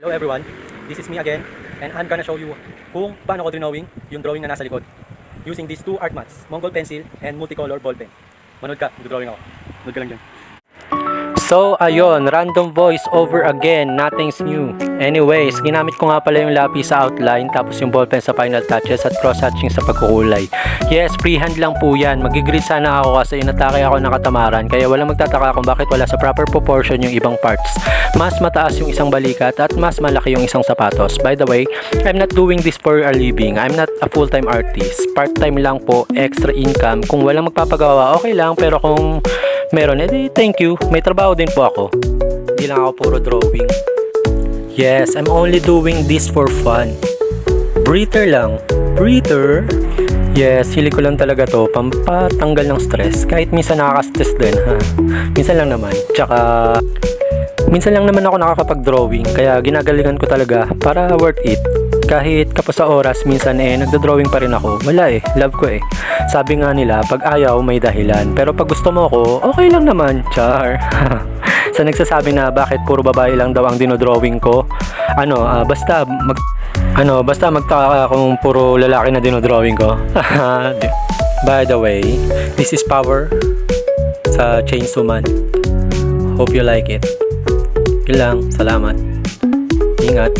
Hello everyone, this is me again and I'm gonna show you kung paano ko drawing yung drawing na nasa likod using these two art mats, Mongol pencil and multicolor ball pen. Manood ka, drawing ako. Manood ka lang dyan. So ayun, random voice over again, nothing's new. Anyways, ginamit ko nga pala yung lapis sa outline, tapos yung ballpen sa final touches at cross-hatching sa pagkukulay. Yes, freehand lang po yan. Magigrid sana ako kasi inatake ako ng katamaran, kaya walang magtataka kung bakit wala sa proper proportion yung ibang parts. Mas mataas yung isang balikat at mas malaki yung isang sapatos. By the way, I'm not doing this for a living. I'm not a full-time artist. Part-time lang po, extra income. Kung walang magpapagawa, okay lang, pero kung meron, edi thank you. May trabaho din po ako. Hindi lang ako puro drawing. Yes, I'm only doing this for fun. Breather lang. Breather. Yes, hili ko lang talaga to. Pampatanggal ng stress. Kahit minsan nakaka-stress din, ha. Minsan lang naman. Tsaka minsan lang naman ako nakakapag-drawing. Kaya ginagalingan ko talaga para worth it. Kahit kapos sa oras, minsan nagda-drawing pa rin ako. Wala love ko Sabi nga nila, pag ayaw may dahilan. Pero pag gusto mo ako, okay lang naman. Char. Sa nagsasabi na bakit puro babae lang daw ang dinodrawing ko, basta magtaka kung puro lalaki na dinodrawing ko. By the way, this is Power sa Chainsaw Man. Hope you like it. Yun lang, salamat. Ingat.